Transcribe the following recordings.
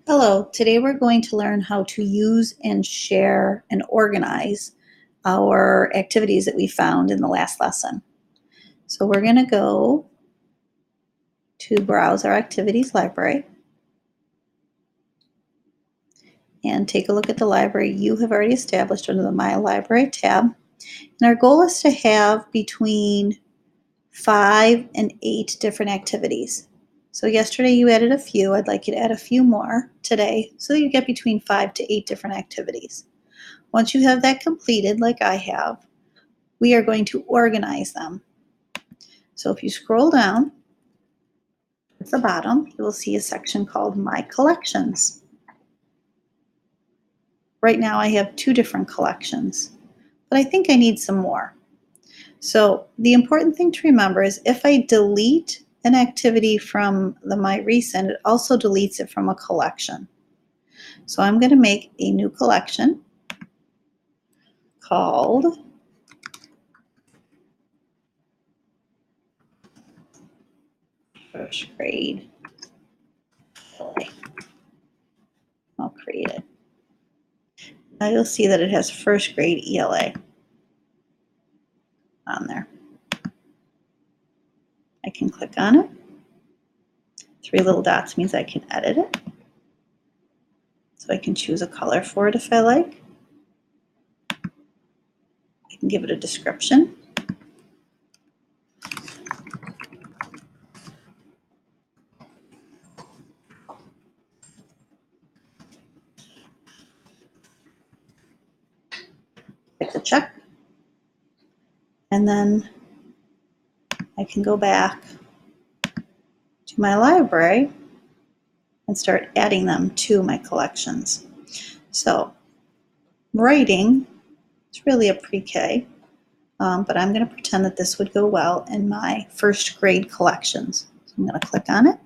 Hello, today we're going to learn how to use and share and organize our activities that we found in the last lesson. So we're going to go to browse our activities library and take a look at the library you have already established under the My Library tab. And our goal is to have between 5 and 8 different activities. So yesterday you added a few. I'd like you to add a few more today so you get between 5 to 8 different activities. Once you have that completed, like I have, we are going to organize them. So if you scroll down at the bottom, you will see a section called My Collections. Right now I have 2 different collections, but I think I need some more. So the important thing to remember is if I delete an activity from the My Recent, it also deletes it from a collection. So I'm going to make a new collection called First Grade ELA. I'll create it. Now you'll see that it has First Grade ELA on there. I can click on it. 3 little dots means I can edit it. So I can choose a color for it if I like. I can give it a description. Click the check. And then I can go back to my library and start adding them to my collections. So writing is really a pre-K, but I'm going to pretend that this would go well in my first grade collections. So I'm going to click on it.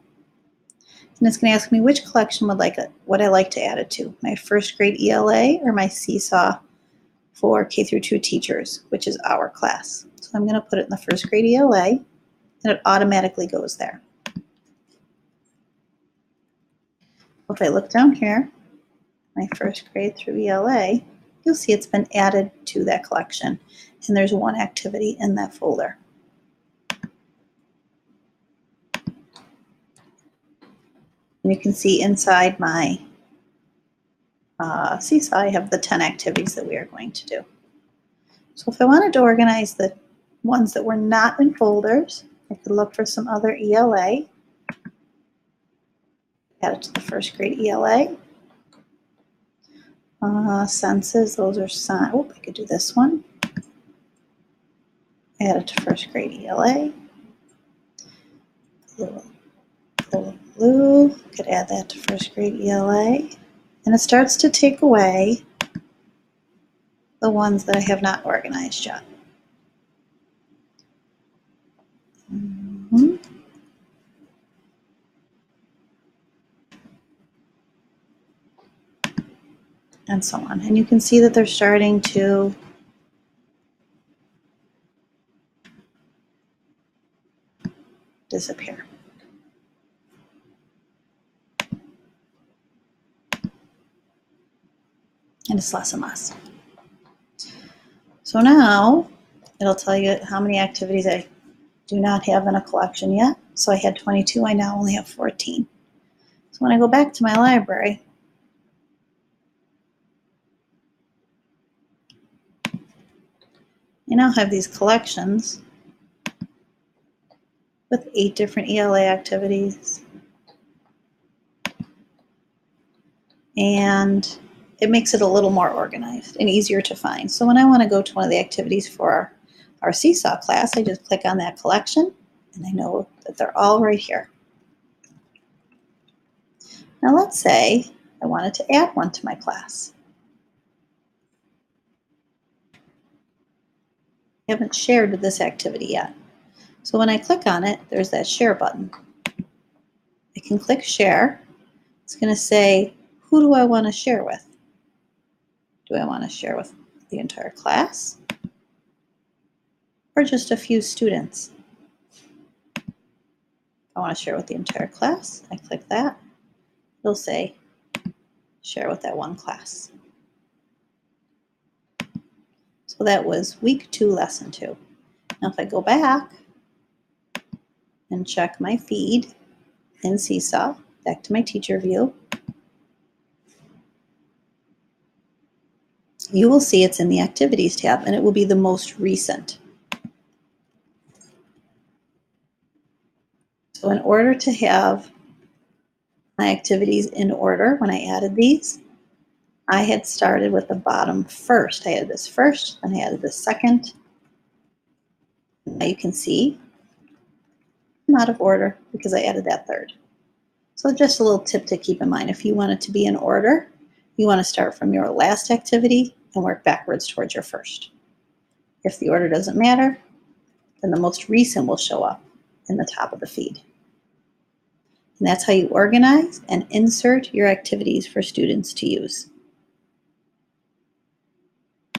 And it's going to ask me which collection would I like to add it to, my first grade ELA or my Seesaw for K through 2 teachers, which is our class. So I'm going to put it in the first grade ELA, and it automatically goes there. If I look down here, my first grade through ELA, you'll see it's been added to that collection, and there's 1 activity in that folder. And you can see inside my Seesaw, I have the 10 activities that we are going to do. So if I wanted to organize the ones that were not in folders, I could look for some other ELA, add it to the first grade ELA. Senses, those are sign. Oh, I could do this one. Add it to first grade ELA. Blue, could add that to first grade ELA. And it starts to take away the ones that I have not organized yet. And so on. And you can see that they're starting to disappear. And it's less and less. So now it'll tell you how many activities I do not have in a collection yet. So I had 22, I now only have 14. So when I go back to my library, I now have these collections with 8 different ELA activities. And it makes it a little more organized and easier to find. So when I want to go to one of the activities for our Seesaw class, I just click on that collection and I know that they're all right here. Now let's say I wanted to add one to my class. I haven't shared this activity yet. So when I click on it, there's that share button. I can click share. It's going to say, who do I want to share with? Do I want to share with the entire class or just a few students? If I want to share with the entire class, I click that. It'll say share with that one class. So that was week 2, lesson 2. Now if I go back and check my feed in Seesaw, back to my teacher view, you will see it's in the activities tab and it will be the most recent. So in order to have my activities in order, when I added these, I had started with the bottom first. I added this first, then I added this second. Now you can see I'm out of order because I added that third. So just a little tip to keep in mind. If you want it to be in order, you want to start from your last activity and work backwards towards your first. If the order doesn't matter, then the most recent will show up in the top of the feed. And that's how you organize and insert your activities for students to use.